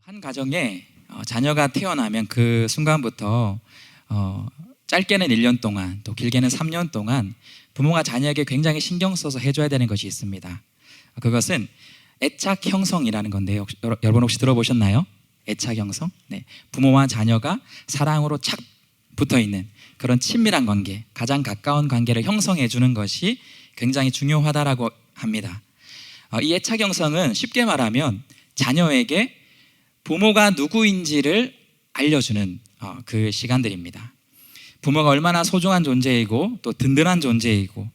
한 가정에 자녀가 태어나면 그 순간부터 짧게는 1년 동안 또 길게는 3년 동안 부모가 자녀에게 굉장히 신경 써서 해줘야 되는 것이 있습니다. 그것은 애착 형성이라는 건데요. 여러분 혹시 들어보셨나요? 애착 형성? 네. 부모와 자녀가 사랑으로 착 붙어있는 그런 친밀한 관계, 가장 가까운 관계를 형성해 주는 것이 굉장히 중요하다라고 합니다. 이 애착 형성은 쉽게 말하면 자녀에게 부모가 누구인지를 알려주는 그 시간들입니다. 부모가 얼마나 소중한 존재이고 또 든든한 존재이고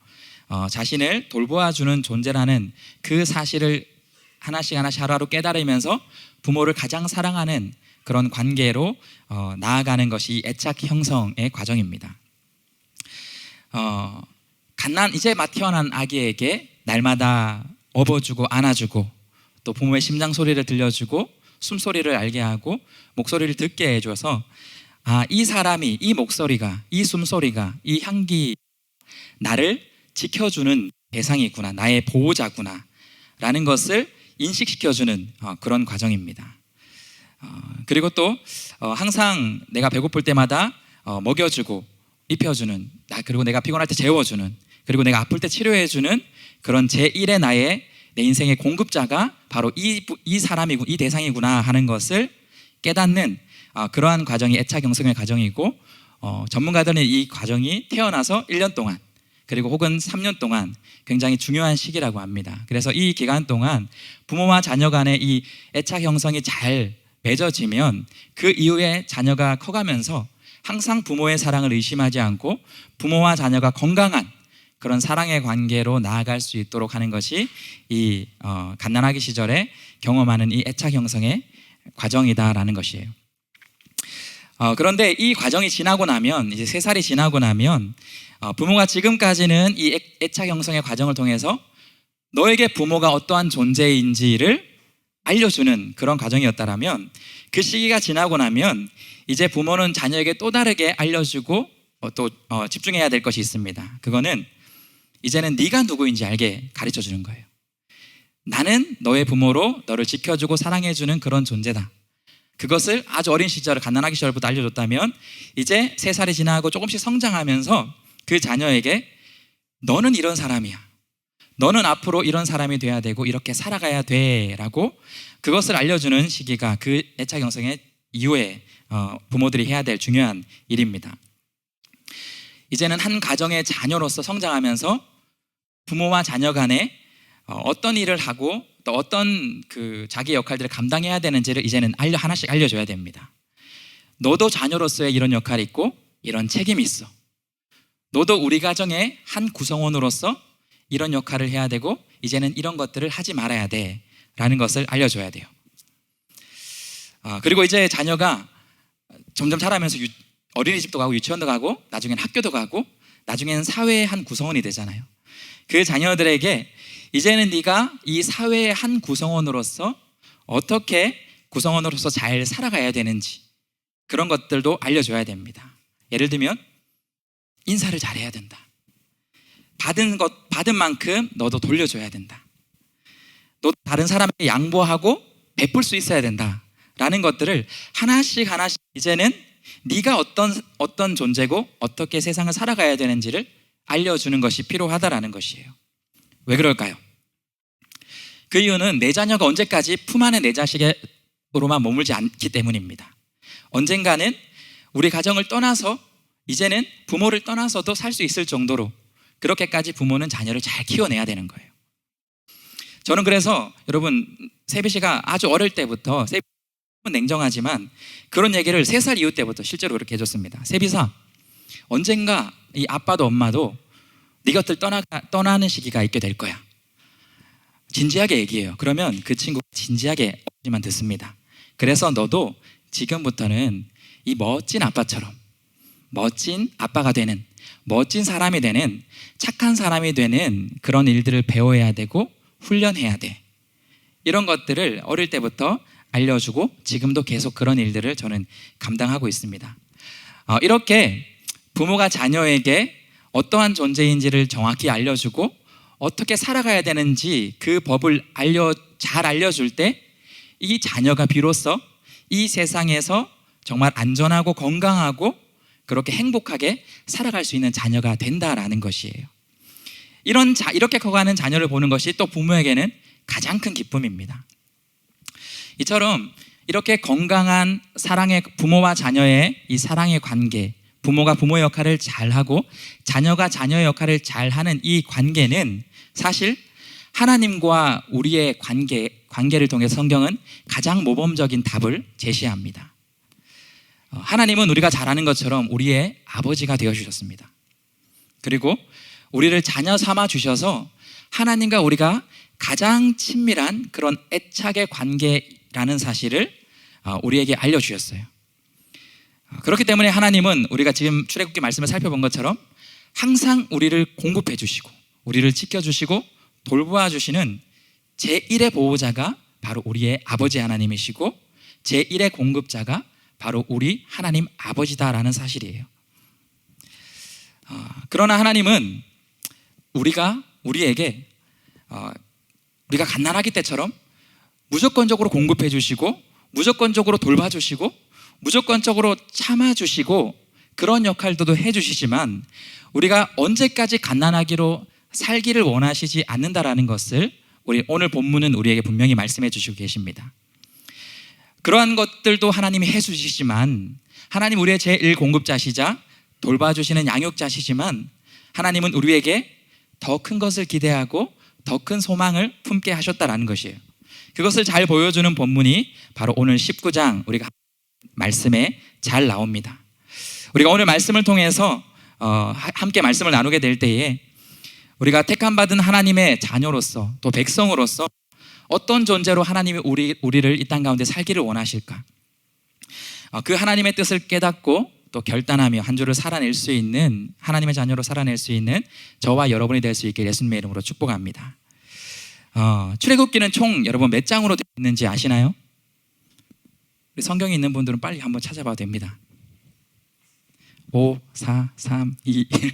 자신을 돌보아주는 존재라는 그 사실을 하나씩 하루하루 깨달으면서 부모를 가장 사랑하는 그런 관계로 나아가는 것이 애착 형성의 과정입니다. 이제 막 태어난 아기에게 날마다 업어주고 안아주고 또 부모의 심장 소리를 들려주고 숨소리를 알게 하고 목소리를 듣게 해줘서 이 사람이, 이 목소리가, 이 숨소리가, 이 향기 나를 지켜주는 대상이구나, 나의 보호자구나 라는 것을 인식시켜주는 그런 과정입니다. 그리고 또 항상 내가 배고플 때마다 먹여주고 입혀주는, 그리고 내가 피곤할 때 재워주는, 그리고 내가 아플 때 치료해주는 그런 제1의 내 인생의 공급자가 바로 이 사람이고 이 대상이구나 하는 것을 깨닫는 그러한 과정이 애착 형성의 과정이고, 전문가들은 이 과정이 태어나서 1년 동안 그리고 혹은 3년 동안 굉장히 중요한 시기라고 합니다. 그래서 이 기간 동안 부모와 자녀 간의 이 애착 형성이 잘 맺어지면 그 이후에 자녀가 커가면서 항상 부모의 사랑을 의심하지 않고 부모와 자녀가 건강한 그런 사랑의 관계로 나아갈 수 있도록 하는 것이 이 갓난아기 시절에 경험하는 이 애착 형성의 과정이다라는 것이에요. 그런데 이 과정이 지나고 나면, 이제 3살이 지나고 나면 부모가 지금까지는 이 애착 형성의 과정을 통해서 너에게 부모가 어떠한 존재인지를 알려주는 그런 과정이었다라면, 그 시기가 지나고 나면 이제 부모는 자녀에게 또 다르게 알려주고 또 집중해야 될 것이 있습니다. 그거는 이제는 네가 누구인지 알게 가르쳐 주는 거예요. 나는 너의 부모로 너를 지켜주고 사랑해주는 그런 존재다. 그것을 아주 어린 시절, 갓난아기 시절부터 알려줬다면 이제 3살이 지나고 조금씩 성장하면서 그 자녀에게 너는 이런 사람이야, 너는 앞으로 이런 사람이 돼야 되고 이렇게 살아가야 돼 라고 그것을 알려주는 시기가 그 애착 형성의 이후에 부모들이 해야 될 중요한 일입니다. 이제는 한 가정의 자녀로서 성장하면서 부모와 자녀 간에 어떤 일을 하고 또 어떤 그 자기 역할들을 감당해야 되는지를 이제는 하나씩 알려줘야 됩니다. 너도 자녀로서의 이런 역할이 있고 이런 책임이 있어. 너도 우리 가정의 한 구성원으로서 이런 역할을 해야 되고 이제는 이런 것들을 하지 말아야 돼 라는 것을 알려줘야 돼요. 그리고 이제 자녀가 점점 자라면서 어린이집도 가고 유치원도 가고 나중엔 학교도 가고 나중에는 사회의 한 구성원이 되잖아요. 그 자녀들에게 이제는 네가 이 사회의 한 구성원으로서 어떻게 구성원으로서 잘 살아가야 되는지 그런 것들도 알려줘야 됩니다. 예를 들면 인사를 잘해야 된다. 받은 만큼 너도 돌려줘야 된다. 너 다른 사람에게 양보하고 베풀 수 있어야 된다 라는 것들을 하나씩 이제는 네가 어떤 존재고 어떻게 세상을 살아가야 되는지를 알려주는 것이 필요하다라는 것이에요. 왜 그럴까요? 그 이유는 내 자녀가 언제까지 품 안에 내 자식으로만 머물지 않기 때문입니다. 언젠가는 우리 가정을 떠나서 이제는 부모를 떠나서도 살 수 있을 정도로 그렇게까지 부모는 자녀를 잘 키워내야 되는 거예요. 저는 그래서 여러분, 세비 씨가 아주 어릴 때부터, 세비 씨는 냉정하지만 그런 얘기를 3살 이후 때부터 실제로 그렇게 해줬습니다. 세비사, 언젠가 이 아빠도 엄마도 네 곁을 떠나는 시기가 있게 될 거야. 진지하게 얘기해요. 그러면 그 친구가 진지하게 없지만 듣습니다. 그래서 너도 지금부터는 이 멋진 아빠처럼 멋진 아빠가 되는, 멋진 사람이 되는, 착한 사람이 되는 그런 일들을 배워야 되고 훈련해야 돼. 이런 것들을 어릴 때부터 알려주고 지금도 계속 그런 일들을 저는 감당하고 있습니다. 이렇게 부모가 자녀에게 어떠한 존재인지를 정확히 알려주고 어떻게 살아가야 되는지 그 법을 잘 알려줄 때 이 자녀가 비로소 이 세상에서 정말 안전하고 건강하고 그렇게 행복하게 살아갈 수 있는 자녀가 된다라는 것이에요. 이렇게 커가는 자녀를 보는 것이 또 부모에게는 가장 큰 기쁨입니다. 이처럼 이렇게 건강한 사랑의 부모와 자녀의 이 사랑의 관계, 부모가 부모의 역할을 잘하고 자녀가 자녀의 역할을 잘하는 이 관계는 사실 하나님과 우리의 관계를 통해서 성경은 가장 모범적인 답을 제시합니다. 하나님은 우리가 잘 아는 것처럼 우리의 아버지가 되어주셨습니다. 그리고 우리를 자녀 삼아 주셔서 하나님과 우리가 가장 친밀한 그런 애착의 관계라는 사실을 우리에게 알려주셨어요. 그렇기 때문에 하나님은 우리가 지금 출애굽기 말씀을 살펴본 것처럼 항상 우리를 공급해 주시고 우리를 지켜주시고 돌보아 주시는 제1의 보호자가 바로 우리의 아버지 하나님이시고 제1의 공급자가 바로 우리 하나님 아버지다라는 사실이에요. 그러나 하나님은 우리에게 우리가 갓난아기 때처럼 무조건적으로 공급해 주시고 무조건적으로 돌봐주시고 무조건적으로 참아주시고 그런 역할도 해주시지만 우리가 언제까지 갓난아기로 살기를 원하시지 않는다라는 것을 오늘 본문은 우리에게 분명히 말씀해 주시고 계십니다. 그러한 것들도 하나님이 해주시지만 하나님 우리의 제1 공급자시자 돌봐주시는 양육자시지만 하나님은 우리에게 더 큰 것을 기대하고 더 큰 소망을 품게 하셨다라는 것이에요. 그것을 잘 보여주는 본문이 바로 오늘 19장 우리가 말씀에 잘 나옵니다. 우리가 오늘 말씀을 통해서 함께 말씀을 나누게 될 때에 우리가 택함받은 하나님의 자녀로서 또 백성으로서 어떤 존재로 하나님이 우리를 이 땅 가운데 살기를 원하실까? 그 하나님의 뜻을 깨닫고 또 결단하며 한 주를 살아낼 수 있는 하나님의 자녀로 살아낼 수 있는 저와 여러분이 될 수 있게 예수님의 이름으로 축복합니다. 출애굽기는 총 여러분 몇 장으로 되어 있는지 아시나요? 우리 성경에 있는 분들은 빨리 한번 찾아봐도 됩니다. 5, 4, 3, 2, 1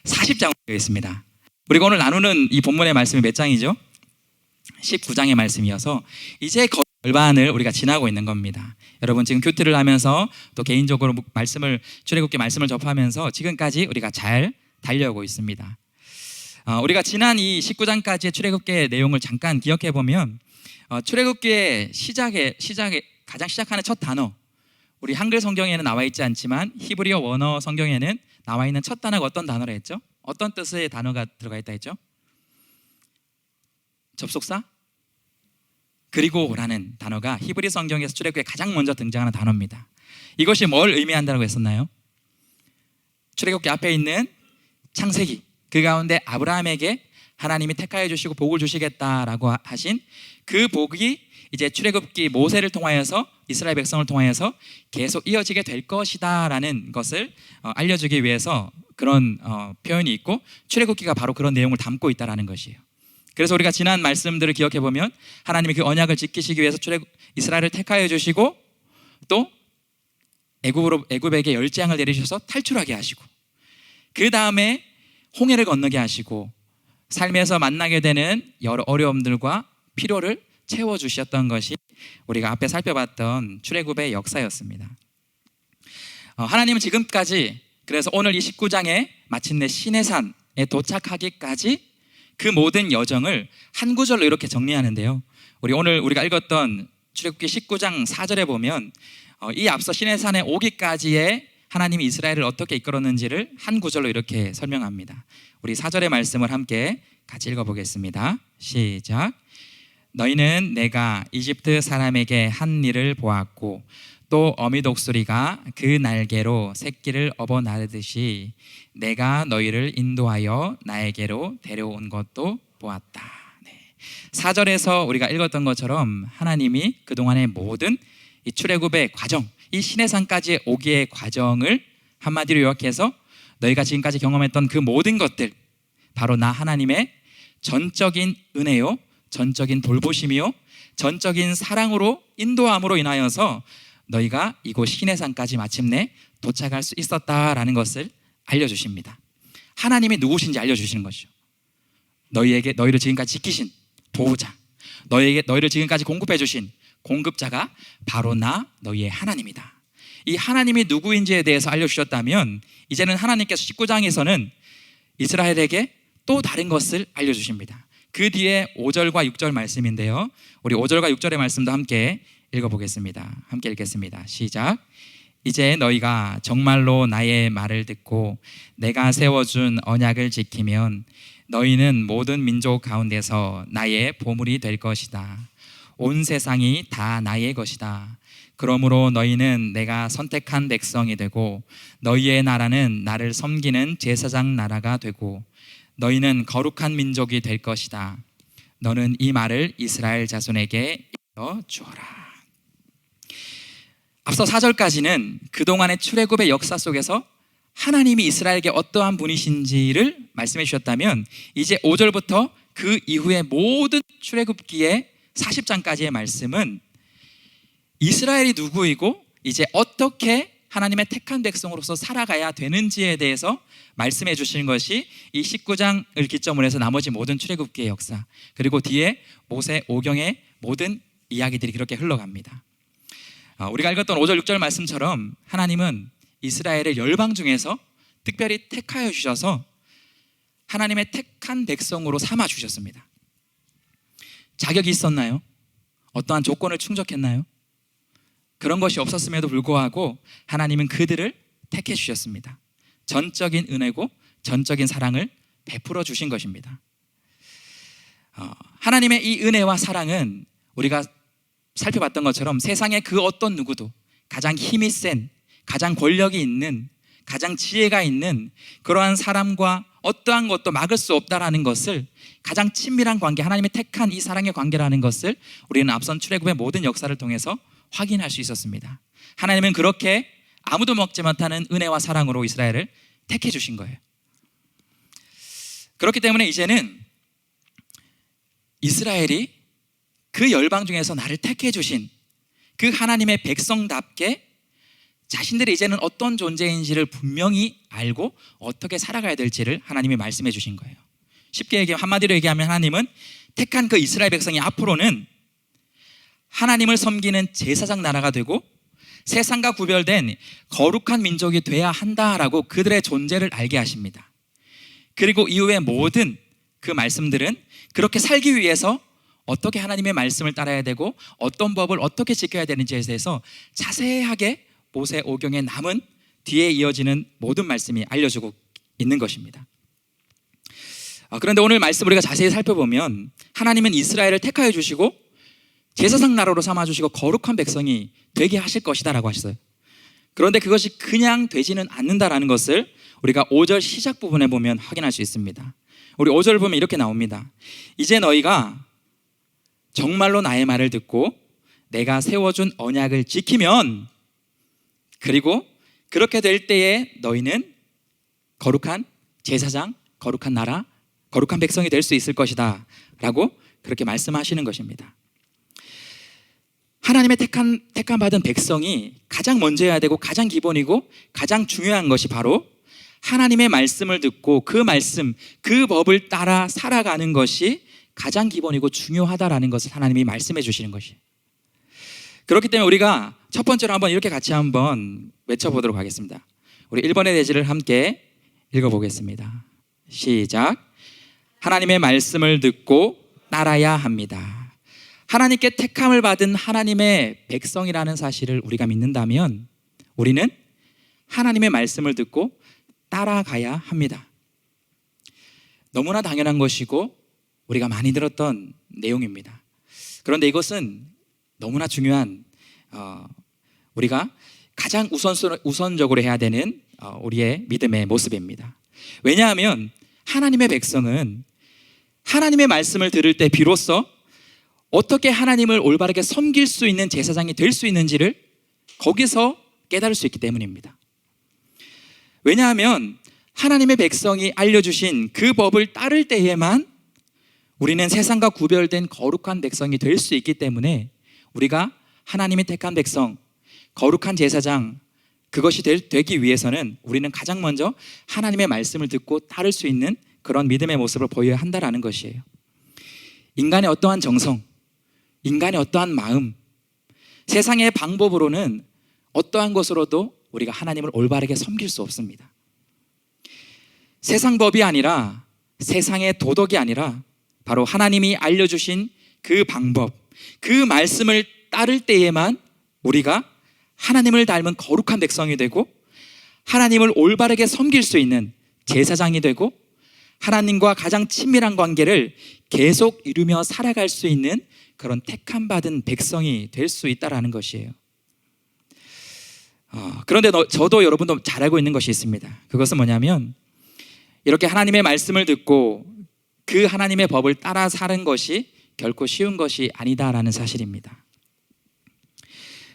40장으로 되어 있습니다. 우리가 오늘 나누는 이 본문의 말씀이 몇 장이죠? 19장의 말씀이어서 이제 거의 절반을 우리가 지나고 있는 겁니다. 여러분 지금 큐티를 하면서 또 개인적으로 출애굽기 말씀을 접하면서 지금까지 우리가 잘 달려오고 있습니다. 우리가 지난 이 19장까지의 출애굽기의 내용을 잠깐 기억해 보면 출애굽기의 가장 시작하는 첫 단어, 우리 한글 성경에는 나와 있지 않지만 히브리어 원어 성경에는 나와 있는 첫 단어가 어떤 단어라 했죠? 어떤 뜻의 단어가 들어가 있다 했죠? 접속사? 그리고라는 단어가 히브리 성경에서 출애굽기에 가장 먼저 등장하는 단어입니다. 이것이 뭘 의미한다고 했었나요? 출애굽기 앞에 있는 창세기, 그 가운데 아브라함에게 하나님이 택하여 주시고 복을 주시겠다라고 하신 그 복이 이제 출애굽기 모세를 통하여서 이스라엘 백성을 통하여서 계속 이어지게 될 것이다라는 것을 알려주기 위해서 그런 표현이 있고 출애굽기가 바로 그런 내용을 담고 있다라는 것이에요. 그래서 우리가 지난 말씀들을 기억해 보면 하나님이 그 언약을 지키시기 위해서 이스라엘을 택하여 주시고 또 애굽에게 열재앙을 내리셔서 탈출하게 하시고 그 다음에 홍해를 건너게 하시고 삶에서 만나게 되는 여러 어려움들과 필요를 채워주셨던 것이 우리가 앞에 살펴봤던 출애굽의 역사였습니다. 하나님은 지금까지 그래서 오늘 이 19장에 마침내 시내산에 도착하기까지 그 모든 여정을 한 구절로 이렇게 정리하는데요. 오늘 우리가 읽었던 출애굽기 19장 4절에 보면 이 앞서 시내산에 오기까지의 하나님이 이스라엘을 어떻게 이끌었는지를 한 구절로 이렇게 설명합니다. 우리 4절의 말씀을 함께 같이 읽어보겠습니다. 시작. 너희는 내가 이집트 사람에게 한 일을 보았고 또 어미 독수리가 그 날개로 새끼를 업어 나르듯이 내가 너희를 인도하여 나에게로 데려온 것도 보았다. 4절에서 우리가 읽었던 것처럼 하나님이 그동안의 모든 이 출애굽의 과정, 이 시내산까지 오기의 과정을 한마디로 요약해서 너희가 지금까지 경험했던 그 모든 것들 바로 나 하나님의 전적인 은혜요, 전적인 돌보심이요, 전적인 사랑으로 인도함으로 인하여서 너희가 이곳 시내산까지 마침내 도착할 수 있었다라는 것을 알려주십니다. 하나님이 누구신지 알려주시는 것이죠. 너희를 지금까지 지키신 보호자, 너희를 지금까지 공급해 주신 공급자가 바로 나 너희의 하나님이다. 이 하나님이 누구인지에 대해서 알려주셨다면 이제는 하나님께서 19장에서는 이스라엘에게 또 다른 것을 알려주십니다. 그 뒤에 5절과 6절 말씀인데요, 우리 5절과 6절의 말씀도 함께 읽어보겠습니다. 함께 읽겠습니다. 시작. 이제 너희가 정말로 나의 말을 듣고 내가 세워준 언약을 지키면 너희는 모든 민족 가운데서 나의 보물이 될 것이다. 온 세상이 다 나의 것이다. 그러므로 너희는 내가 선택한 백성이 되고 너희의 나라는 나를 섬기는 제사장 나라가 되고 너희는 거룩한 민족이 될 것이다. 너는 이 말을 이스라엘 자손에게 주어라. 앞서 4절까지는 그동안의 출애굽의 역사 속에서 하나님이 이스라엘에게 어떠한 분이신지를 말씀해 주셨다면, 이제 5절부터 그 이후의 모든 출애굽기의 40장까지의 말씀은 이스라엘이 누구이고 이제 어떻게 하나님의 백성으로서 살아가야 되는지에 대해서 말씀해 주시는 것이 이 19장을 기점으로 해서 나머지 모든 출애굽기의 역사, 그리고 뒤에 모세 오경의 모든 이야기들이 그렇게 흘러갑니다. 우리가 읽었던 5절 6절 말씀처럼 하나님은 이스라엘의 열방 중에서 특별히 택하여 주셔서 하나님의 택한 백성으로 삼아 주셨습니다. 자격이 있었나요? 어떠한 조건을 충족했나요? 그런 것이 없었음에도 불구하고 하나님은 그들을 택해 주셨습니다. 전적인 은혜고 전적인 사랑을 베풀어 주신 것입니다. 하나님의 이 은혜와 사랑은 우리가 살펴봤던 것처럼 세상의 그 어떤 누구도 가장 힘이 센, 가장 권력이 있는, 가장 지혜가 있는 그러한 사람과 어떠한 것도 막을 수 없다라는 것을, 가장 친밀한 관계, 하나님의 택한 이 사랑의 관계라는 것을 우리는 앞선 출애굽의 모든 역사를 통해서 확인할 수 있었습니다. 하나님은 그렇게 아무도 먹지 못하는 은혜와 사랑으로 이스라엘을 택해 주신 거예요. 그렇기 때문에 이제는 이스라엘이 그 열방 중에서 나를 택해 주신 그 하나님의 백성답게 자신들이 이제는 어떤 존재인지를 분명히 알고 어떻게 살아가야 될지를 하나님이 말씀해 주신 거예요. 쉽게 얘기하면, 한마디로 얘기하면 하나님은 택한 그 이스라엘 백성이 앞으로는 하나님을 섬기는 제사장 나라가 되고 세상과 구별된 거룩한 민족이 돼야 한다라고 그들의 존재를 알게 하십니다. 그리고 이후의 모든 그 말씀들은 그렇게 살기 위해서 어떻게 하나님의 말씀을 따라야 되고 어떤 법을 어떻게 지켜야 되는지에 대해서 자세하게 모세 오경에 남은 뒤에 이어지는 모든 말씀이 알려주고 있는 것입니다. 그런데 오늘 말씀 우리가 자세히 살펴보면 하나님은 이스라엘을 택하여 주시고 제사장 나라로 삼아주시고 거룩한 백성이 되게 하실 것이다 라고 하셨어요. 그런데 그것이 그냥 되지는 않는다라는 것을 우리가 5절 시작 부분에 보면 확인할 수 있습니다. 우리 5절 보면 이렇게 나옵니다. 이제 너희가 정말로 나의 말을 듣고 내가 세워준 언약을 지키면, 그리고 그렇게 될 때에 너희는 거룩한 제사장, 거룩한 나라, 거룩한 백성이 될 수 있을 것이다 라고 그렇게 말씀하시는 것입니다. 하나님의 택함 받은 백성이 가장 먼저 해야 되고 가장 기본이고 가장 중요한 것이 바로 하나님의 말씀을 듣고 그 말씀, 그 법을 따라 살아가는 것이 가장 기본이고 중요하다라는 것을 하나님이 말씀해 주시는 것이에요. 그렇기 때문에 우리가 첫 번째로 한번 이렇게 같이 한번 외쳐보도록 하겠습니다. 우리 1번의 내지를 함께 읽어보겠습니다. 시작. 하나님의 말씀을 듣고 따라야 합니다. 하나님께 택함을 받은 하나님의 백성이라는 사실을 우리가 믿는다면 우리는 하나님의 말씀을 듣고 따라가야 합니다. 너무나 당연한 것이고 우리가 많이 들었던 내용입니다. 그런데 이것은 너무나 중요한 우리가 가장 우선적으로 해야 되는 우리의 믿음의 모습입니다. 왜냐하면 하나님의 백성은 하나님의 말씀을 들을 때 비로소 어떻게 하나님을 올바르게 섬길 수 있는 제사장이 될 수 있는지를 거기서 깨달을 수 있기 때문입니다. 왜냐하면 하나님의 백성이 알려주신 그 법을 따를 때에만 우리는 세상과 구별된 거룩한 백성이 될 수 있기 때문에 우리가 하나님의 택한 백성, 거룩한 제사장, 그것이 되기 위해서는 우리는 가장 먼저 하나님의 말씀을 듣고 따를 수 있는 그런 믿음의 모습을 보여야 한다는 것이에요. 인간의 어떠한 정성, 인간의 어떠한 마음, 세상의 방법으로는 어떠한 것으로도 우리가 하나님을 올바르게 섬길 수 없습니다. 세상 법이 아니라, 세상의 도덕이 아니라 바로 하나님이 알려주신 그 방법, 그 말씀을 따를 때에만 우리가 하나님을 닮은 거룩한 백성이 되고 하나님을 올바르게 섬길 수 있는 제사장이 되고 하나님과 가장 친밀한 관계를 계속 이루며 살아갈 수 있는 그런 택함 받은 백성이 될 수 있다는 것이에요. 그런데 저도 여러분도 잘 알고 있는 것이 있습니다. 그것은 뭐냐면, 이렇게 하나님의 말씀을 듣고 그 하나님의 법을 따라 사는 것이 결코 쉬운 것이 아니다라는 사실입니다.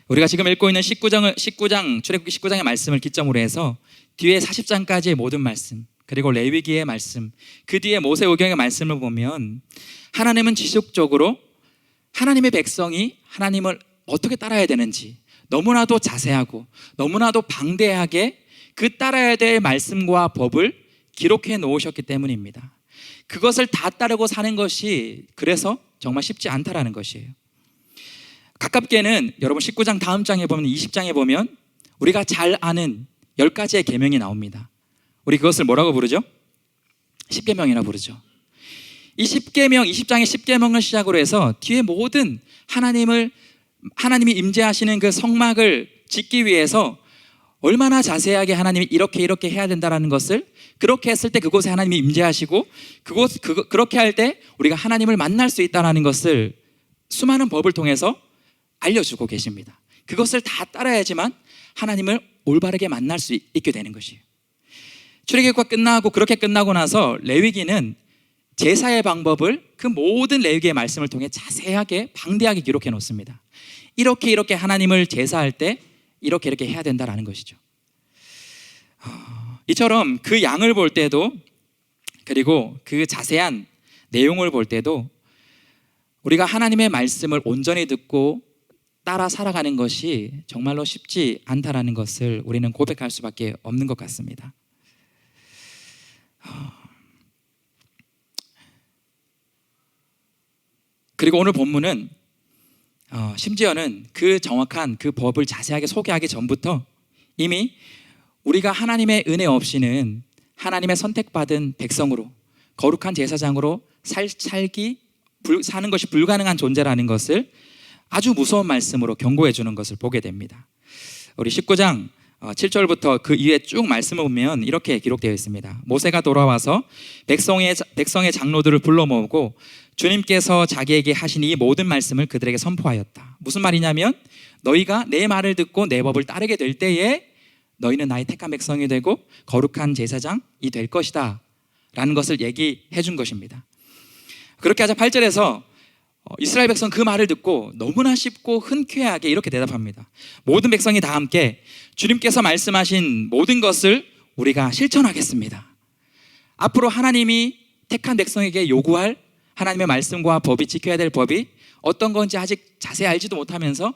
우리가 지금 읽고 있는 19장 출애굽기 19장의 말씀을 기점으로 해서 뒤에 40장까지의 모든 말씀, 그리고 레위기의 말씀, 그 뒤에 모세오경의 말씀을 보면 하나님은 지속적으로 하나님의 백성이 하나님을 어떻게 따라야 되는지 너무나도 자세하고 너무나도 방대하게 그 따라야 될 말씀과 법을 기록해 놓으셨기 때문입니다. 그것을 다 따르고 사는 것이 그래서 정말 쉽지 않다라는 것이에요. 가깝게는 여러분 19장 다음 장에 보면 20장에 보면 우리가 잘 아는 10가지의 계명이 나옵니다. 우리 그것을 뭐라고 부르죠? 10계명이라 부르죠. 이 10계명, 20장의 10계명을 시작으로 해서 뒤에 모든 하나님이 임재하시는 그 성막을 짓기 위해서 얼마나 자세하게 하나님이 이렇게 해야 된다는 것을, 그렇게 했을 때 그곳에 하나님이 임재하시고 그렇게 할 때 우리가 하나님을 만날 수 있다는 것을 수많은 법을 통해서 알려주고 계십니다. 그것을 다 따라야지만 하나님을 올바르게 만날 수 있게 되는 것이에요. 출애굽기가 끝나고 그렇게 끝나고 나서 레위기는 제사의 방법을 그 모든 레위기의 말씀을 통해 자세하게 방대하게 기록해 놓습니다. 이렇게 하나님을 제사할 때 이렇게 해야 된다라는 것이죠. 이처럼 그 양을 볼 때도, 그리고 그 자세한 내용을 볼 때도 우리가 하나님의 말씀을 온전히 듣고 따라 살아가는 것이 정말로 쉽지 않다라는 것을 우리는 고백할 수밖에 없는 것 같습니다. 그리고 오늘 본문은 심지어는 그 정확한 그 법을 자세하게 소개하기 전부터 이미 우리가 하나님의 은혜 없이는 하나님의 선택받은 백성으로, 거룩한 제사장으로 사는 것이 불가능한 존재라는 것을 아주 무서운 말씀으로 경고해 주는 것을 보게 됩니다. 우리 19장 7절부터 그 이후에 쭉 말씀을 보면 이렇게 기록되어 있습니다. 모세가 돌아와서 백성의 장로들을 불러 모으고 주님께서 자기에게 하신 이 모든 말씀을 그들에게 선포하였다. 무슨 말이냐면, 너희가 내 말을 듣고 내 법을 따르게 될 때에 너희는 나의 택한 백성이 되고 거룩한 제사장이 될 것이다 라는 것을 얘기해 준 것입니다. 그렇게 하자 8절에서 이스라엘 백성 그 말을 듣고 너무나 쉽고 흔쾌하게 이렇게 대답합니다. 모든 백성이 다 함께 주님께서 말씀하신 모든 것을 우리가 실천하겠습니다. 앞으로 하나님이 택한 백성에게 요구할 하나님의 말씀과 법이, 지켜야 될 법이 어떤 건지 아직 자세히 알지도 못하면서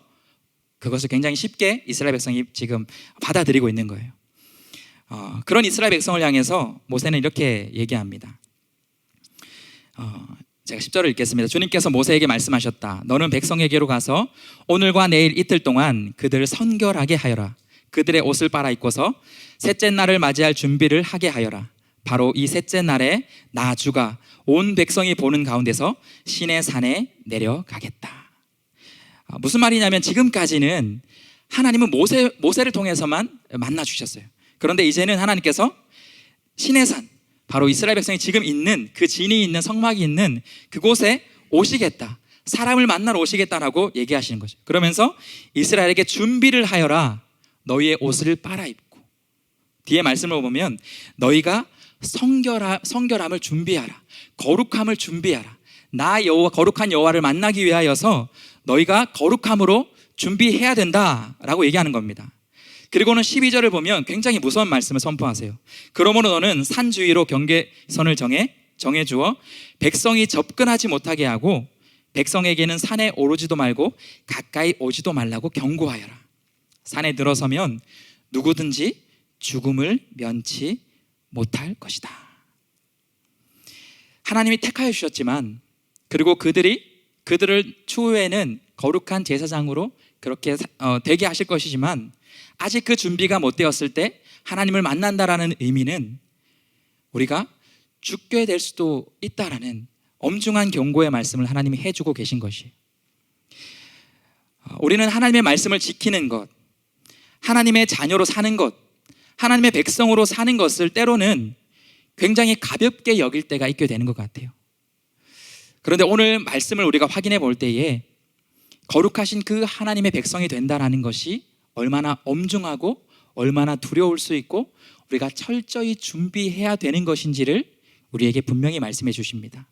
그것을 굉장히 쉽게 이스라엘 백성이 지금 받아들이고 있는 거예요. 그런 이스라엘 백성을 향해서 모세는 이렇게 얘기합니다. 제가 10절을 읽겠습니다. 주님께서 모세에게 말씀하셨다. 너는 백성에게로 가서 오늘과 내일 이틀 동안 그들을 선결하게 하여라. 그들의 옷을 빨아입고서 셋째 날을 맞이할 준비를 하게 하여라. 바로 이 셋째 날에 나 주가 온 백성이 보는 가운데서 시내 산에 내려가겠다. 무슨 말이냐면, 지금까지는 하나님은 모세를 통해서만 만나 주셨어요. 그런데 이제는 하나님께서 시내 산, 바로 이스라엘 백성이 지금 있는 그 진이 있는 성막이 있는 그곳에 오시겠다, 사람을 만나러 오시겠다라고 얘기하시는 거죠. 그러면서 이스라엘에게 준비를 하여라. 너희의 옷을 빨아입고, 뒤에 말씀을 보면 너희가 성결함을 준비하라, 거룩함을 준비하라. 나 여호와, 거룩한 여호와를 만나기 위하여서 너희가 거룩함으로 준비해야 된다라고 얘기하는 겁니다. 그리고는 12절을 보면 굉장히 무서운 말씀을 선포하세요. 그러므로 너는 산 주위로 경계선을 정해 주어 백성이 접근하지 못하게 하고 백성에게는 산에 오르지도 말고 가까이 오지도 말라고 경고하여라. 산에 들어서면 누구든지 죽음을 면치 못할 것이다. 하나님이 택하여 주셨지만, 그리고 그들을 추후에는 거룩한 제사장으로 그렇게 되게 하실 것이지만 아직 그 준비가 못 되었을 때 하나님을 만난다라는 의미는 우리가 죽게 될 수도 있다라는 엄중한 경고의 말씀을 하나님이 해주고 계신 것이에요. 우리는 하나님의 말씀을 지키는 것, 하나님의 자녀로 사는 것, 하나님의 백성으로 사는 것을 때로는 굉장히 가볍게 여길 때가 있게 되는 것 같아요. 그런데 오늘 말씀을 우리가 확인해 볼 때에 거룩하신 그 하나님의 백성이 된다는 것이 얼마나 엄중하고 얼마나 두려울 수 있고 우리가 철저히 준비해야 되는 것인지를 우리에게 분명히 말씀해 주십니다.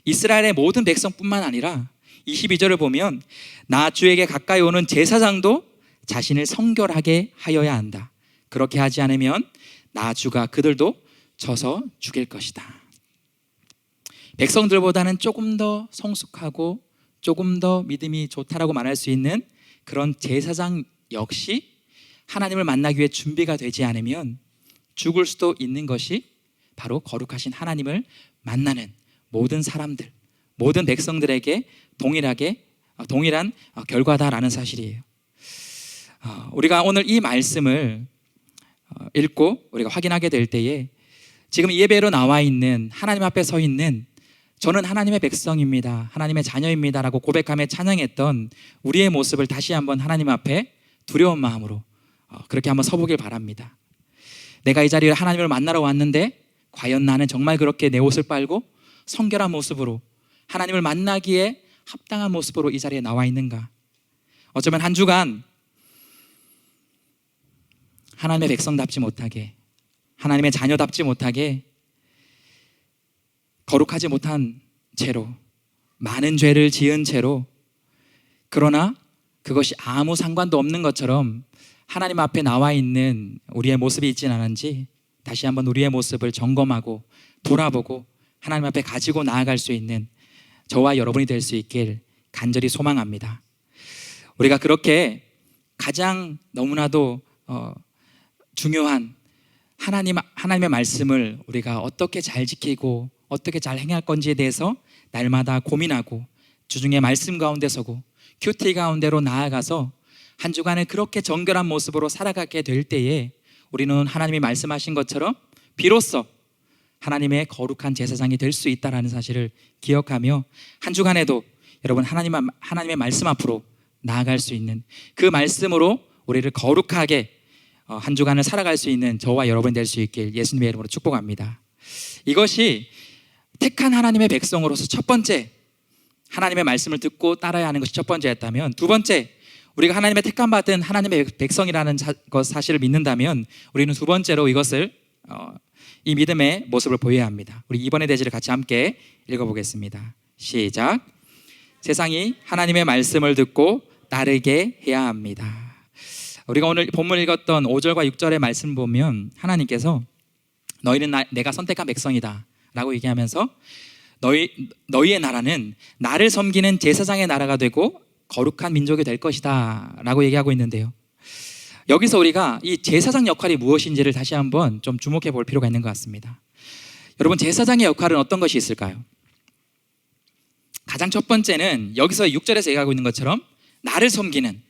이스라엘의 모든 백성뿐만 아니라 22절을 보면 나 주에게 가까이 오는 제사장도 자신을 성결하게 하여야 한다. 그렇게 하지 않으면 나 주가 그들도 쳐서 죽일 것이다. 백성들보다는 조금 더 성숙하고 조금 더 믿음이 좋다라고 말할 수 있는 그런 제사장 역시 하나님을 만나기 위해 준비가 되지 않으면 죽을 수도 있는 것이 바로 거룩하신 하나님을 만나는 모든 사람들, 모든 백성들에게 동일한 결과다라는 사실이에요. 우리가 오늘 이 말씀을 읽고 우리가 확인하게 될 때에 지금 이 예배로 나와 있는 하나님 앞에 서 있는 저는 하나님의 백성입니다, 하나님의 자녀입니다 라고 고백하며 찬양했던 우리의 모습을 다시 한번 하나님 앞에 두려운 마음으로 그렇게 한번 서보길 바랍니다. 내가 이 자리에 하나님을 만나러 왔는데 과연 나는 정말 그렇게 내 옷을 빨고 성결한 모습으로 하나님을 만나기에 합당한 모습으로 이 자리에 나와 있는가? 어쩌면 한 주간 하나님의 백성답지 못하게, 하나님의 자녀답지 못하게 거룩하지 못한 채로, 많은 죄를 지은 채로, 그러나 그것이 아무 상관도 없는 것처럼 하나님 앞에 나와 있는 우리의 모습이 있지는 않은지 다시 한번 우리의 모습을 점검하고 돌아보고 하나님 앞에 가지고 나아갈 수 있는 저와 여러분이 될 수 있길 간절히 소망합니다. 우리가 그렇게 가장 너무나도 중요한 하나님의 말씀을 우리가 어떻게 잘 지키고 어떻게 잘 행할 건지에 대해서 날마다 고민하고 주중에 말씀 가운데 서고 큐티 가운데로 나아가서 한 주간을 그렇게 정결한 모습으로 살아가게 될 때에 우리는 하나님이 말씀하신 것처럼 비로소 하나님의 거룩한 제사장이 될 수 있다는 사실을 기억하며 한 주간에도 여러분 하나님의 말씀 앞으로 나아갈 수 있는 그 말씀으로 우리를 거룩하게 한 주간을 살아갈 수 있는 저와 여러분 될 수 있길 예수님의 이름으로 축복합니다. 이것이 택한 하나님의 백성으로서 첫 번째, 하나님의 말씀을 듣고 따라야 하는 것이 첫 번째였다면, 두 번째, 우리가 하나님의 택함 받은 하나님의 백성이라는 사실을 믿는다면 우리는 두 번째로 이것을 이 믿음의 모습을 보여야 합니다. 우리 이번의 대지를 같이 함께 읽어보겠습니다. 시작. 세상이 하나님의 말씀을 듣고 따르게 해야 합니다. 우리가 오늘 본문 읽었던 5절과 6절의 말씀 보면 하나님께서 너희는 내가 선택한 백성이다 라고 얘기하면서 너희의 나라는 나를 섬기는 제사장의 나라가 되고 거룩한 민족이 될 것이다 라고 얘기하고 있는데요, 여기서 우리가 이 제사장 역할이 무엇인지를 다시 한번 좀 주목해 볼 필요가 있는 것 같습니다. 여러분, 제사장의 역할은 어떤 것이 있을까요? 가장 첫 번째는 여기서 6절에서 얘기하고 있는 것처럼 나를 섬기는,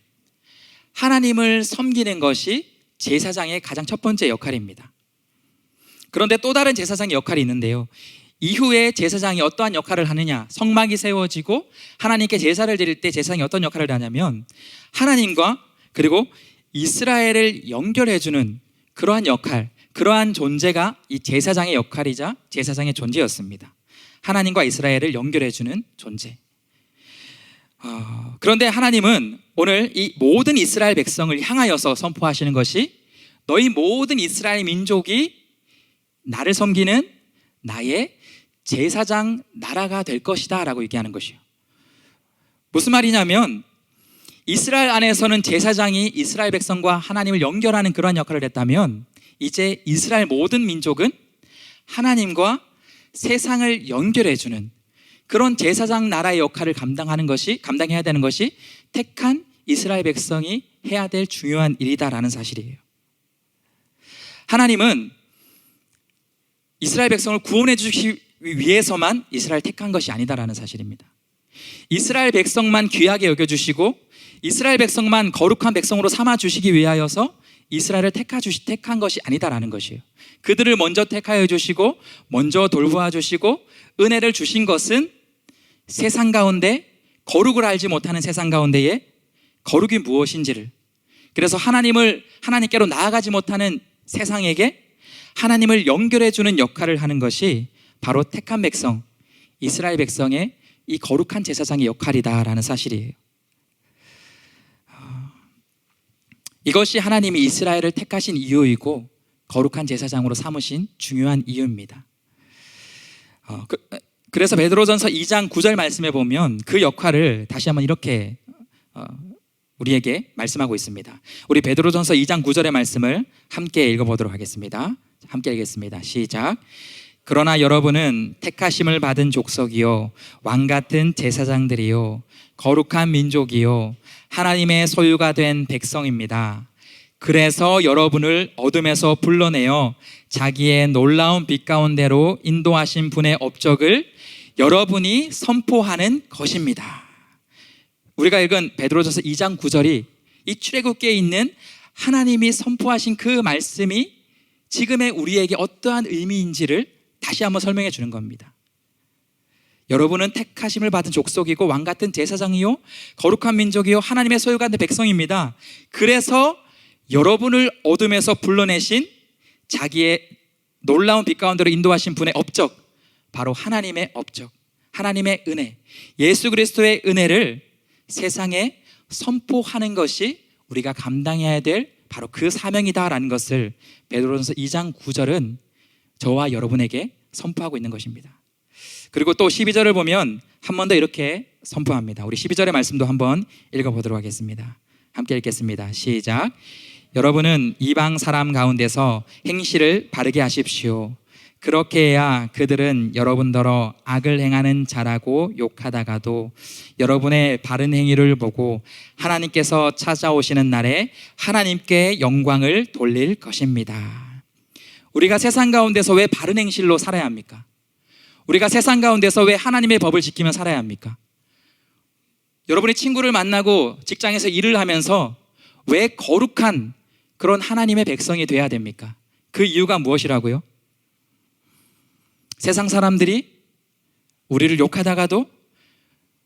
하나님을 섬기는 것이 제사장의 가장 첫 번째 역할입니다. 그런데 또 다른 제사장의 역할이 있는데요, 이후에 제사장이 어떠한 역할을 하느냐, 성막이 세워지고 하나님께 제사를 드릴 때 제사장이 어떤 역할을 하냐면 하나님과 그리고 이스라엘을 연결해주는 그러한 역할, 그러한 존재가 이 제사장의 역할이자 제사장의 존재였습니다. 하나님과 이스라엘을 연결해주는 존재. 그런데 하나님은 오늘 이 모든 이스라엘 백성을 향하여서 선포하시는 것이 너희 모든 이스라엘 민족이 나를 섬기는 나의 제사장 나라가 될 것이다 라고 얘기하는 것이에요. 무슨 말이냐면 이스라엘 안에서는 제사장이 이스라엘 백성과 하나님을 연결하는 그러한 역할을 했다면 이제 이스라엘 모든 민족은 하나님과 세상을 연결해주는 그런 제사장 나라의 역할을 감당해야 되는 것이 택한 이스라엘 백성이 해야 될 중요한 일이다라는 사실이에요. 하나님은 이스라엘 백성을 구원해 주시기 위해서만 이스라엘 택한 것이 아니다라는 사실입니다. 이스라엘 백성만 귀하게 여겨주시고 이스라엘 백성만 거룩한 백성으로 삼아주시기 위하여서 이스라엘을 택한 것이 아니다라는 것이에요. 그들을 먼저 택하여 주시고 먼저 돌보아 주시고 은혜를 주신 것은 세상 가운데 거룩을 알지 못하는 세상 가운데에 거룩이 무엇인지를, 그래서 하나님께로 나아가지 못하는 세상에게 하나님을 연결해 주는 역할을 하는 것이 바로 택한 백성, 이스라엘 백성의 이 거룩한 제사장의 역할이다라는 사실이에요. 이것이 하나님이 이스라엘을 택하신 이유이고 거룩한 제사장으로 삼으신 중요한 이유입니다. 그래서 베드로전서 2장 9절 말씀에 보면 그 역할을 다시 한번 이렇게 우리에게 말씀하고 있습니다. 우리 베드로전서 2장 9절의 말씀을 함께 읽어보도록 하겠습니다. 함께 읽겠습니다. 시작. 그러나 여러분은 택하심을 받은 족속이요 왕같은 제사장들이요 거룩한 민족이요 하나님의 소유가 된 백성입니다. 그래서 여러분을 어둠에서 불러내어 자기의 놀라운 빛 가운데로 인도하신 분의 업적을 여러분이 선포하는 것입니다. 우리가 읽은 베드로전서 2장 9절이 이 출애굽기에 있는 하나님이 선포하신 그 말씀이 지금의 우리에게 어떠한 의미인지를 다시 한번 설명해 주는 겁니다. 여러분은 택하심을 받은 족속이고 왕같은 제사장이요 거룩한 민족이요 하나님의 소유가 된 백성입니다. 그래서 여러분을 어둠에서 불러내신 자기의 놀라운 빛 가운데로 인도하신 분의 업적, 바로 하나님의 업적, 하나님의 은혜, 예수 그리스도의 은혜를 세상에 선포하는 것이 우리가 감당해야 될 바로 그 사명이다라는 것을 베드로전서 2장 9절은 저와 여러분에게 선포하고 있는 것입니다. 그리고 또 12절을 보면 한 번 더 이렇게 선포합니다. 우리 12절의 말씀도 한번 읽어보도록 하겠습니다. 함께 읽겠습니다. 시작. 여러분은 이방 사람 가운데서 행실을 바르게 하십시오. 그렇게 해야 그들은 여러분더러 악을 행하는 자라고 욕하다가도 여러분의 바른 행위를 보고 하나님께서 찾아오시는 날에 하나님께 영광을 돌릴 것입니다. 우리가 세상 가운데서 왜 바른 행실로 살아야 합니까? 우리가 세상 가운데서 왜 하나님의 법을 지키며 살아야 합니까? 여러분이 친구를 만나고 직장에서 일을 하면서 왜 거룩한 그런 하나님의 백성이 돼야 됩니까? 그 이유가 무엇이라고요? 세상 사람들이 우리를 욕하다가도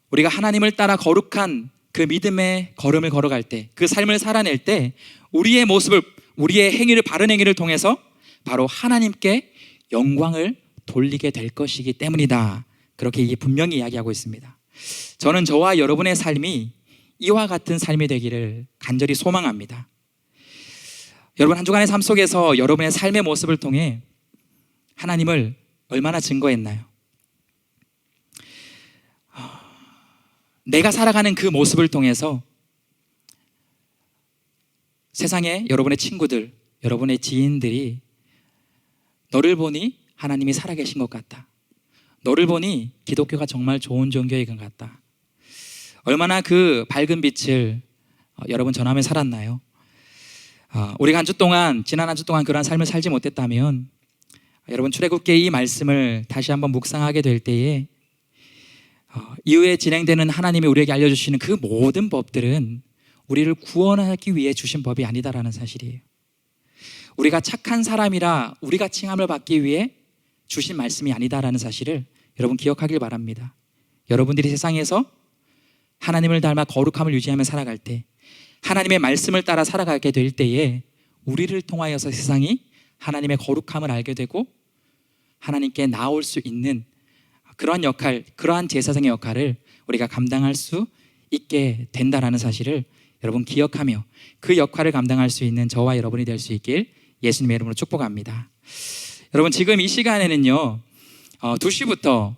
우리가 하나님을 따라 거룩한 그 믿음의 걸음을 걸어갈 때, 그 삶을 살아낼 때 우리의 모습을, 우리의 행위를, 바른 행위를 통해서 바로 하나님께 영광을 돌리게 될 것이기 때문이다. 그렇게 분명히 이야기하고 있습니다. 저는 저와 여러분의 삶이 이와 같은 삶이 되기를 간절히 소망합니다. 여러분 한 주간의 삶 속에서 여러분의 삶의 모습을 통해 하나님을 얼마나 증거했나요? 내가 살아가는 그 모습을 통해서 세상에 여러분의 친구들, 여러분의 지인들이 너를 보니 하나님이 살아계신 것 같다. 너를 보니 기독교가 정말 좋은 종교인 것 같다. 얼마나 그 밝은 빛을 여러분 전함에 살았나요? 우리가 지난 한 주 동안 그러한 삶을 살지 못했다면 여러분 출애굽기의 이 말씀을 다시 한번 묵상하게 될 때에 이후에 진행되는 하나님이 우리에게 알려주시는 그 모든 법들은 우리를 구원하기 위해 주신 법이 아니다라는 사실이에요. 우리가 착한 사람이라 우리가 칭함을 받기 위해 주신 말씀이 아니다라는 사실을 여러분 기억하길 바랍니다. 여러분들이 세상에서 하나님을 닮아 거룩함을 유지하며 살아갈 때, 하나님의 말씀을 따라 살아가게 될 때에 우리를 통하여서 세상이 하나님의 거룩함을 알게 되고 하나님께 나올 수 있는 그러한 역할, 그러한 제사장의 역할을 우리가 감당할 수 있게 된다라는 사실을 여러분 기억하며 그 역할을 감당할 수 있는 저와 여러분이 될 수 있길 예수님의 이름으로 축복합니다. 여러분 지금 이 시간에는요 2시부터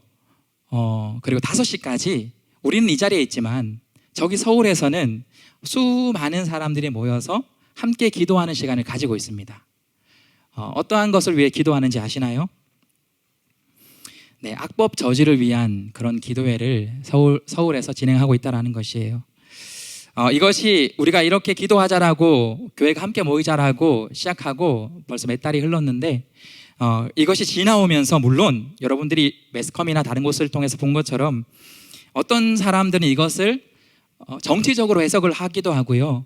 그리고 5시까지 우리는 이 자리에 있지만 저기 서울에서는 수많은 사람들이 모여서 함께 기도하는 시간을 가지고 있습니다. 어떠한 것을 위해 기도하는지 아시나요? 네, 악법 저지를 위한 그런 기도회를 서울에서 진행하고 있다는 것이에요. 이것이 우리가 이렇게 기도하자라고, 교회가 함께 모이자라고 시작하고 벌써 몇 달이 흘렀는데 이것이 지나오면서 물론 여러분들이 매스컴이나 다른 곳을 통해서 본 것처럼 어떤 사람들은 이것을 정치적으로 해석을 하기도 하고요.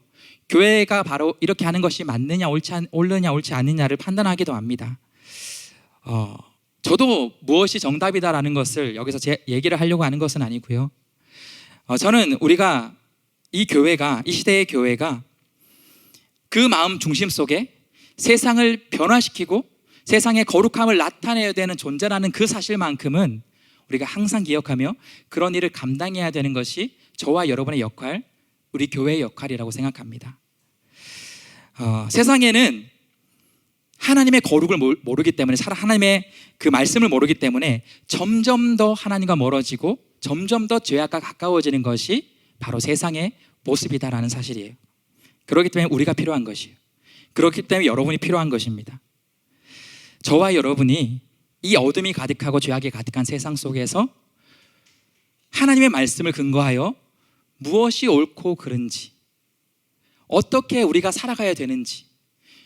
교회가 바로 이렇게 하는 것이 맞느냐 옳느냐 옳지 않느냐를 판단하기도 합니다. 저도 무엇이 정답이다라는 것을 여기서 얘기를 하려고 하는 것은 아니고요. 저는 우리가 이 시대의 교회가 그 마음 중심 속에 세상을 변화시키고 세상의 거룩함을 나타내야 되는 존재라는 그 사실만큼은 우리가 항상 기억하며 그런 일을 감당해야 되는 것이 저와 여러분의 역할, 우리 교회의 역할이라고 생각합니다. 세상에는 하나님의 거룩을 모르기 때문에, 하나님의 그 말씀을 모르기 때문에 점점 더 하나님과 멀어지고 점점 더 죄악과 가까워지는 것이 바로 세상의 모습이다라는 사실이에요. 그렇기 때문에 우리가 필요한 것이에요. 그렇기 때문에 여러분이 필요한 것입니다. 저와 여러분이 이 어둠이 가득하고 죄악이 가득한 세상 속에서 하나님의 말씀을 근거하여 무엇이 옳고 그른지, 어떻게 우리가 살아가야 되는지,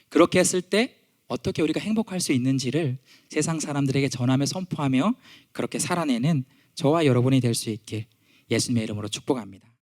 그렇게 했을 때 어떻게 우리가 행복할 수 있는지를 세상 사람들에게 전하며 선포하며 그렇게 살아내는 저와 여러분이 될 수 있길 예수님의 이름으로 축복합니다.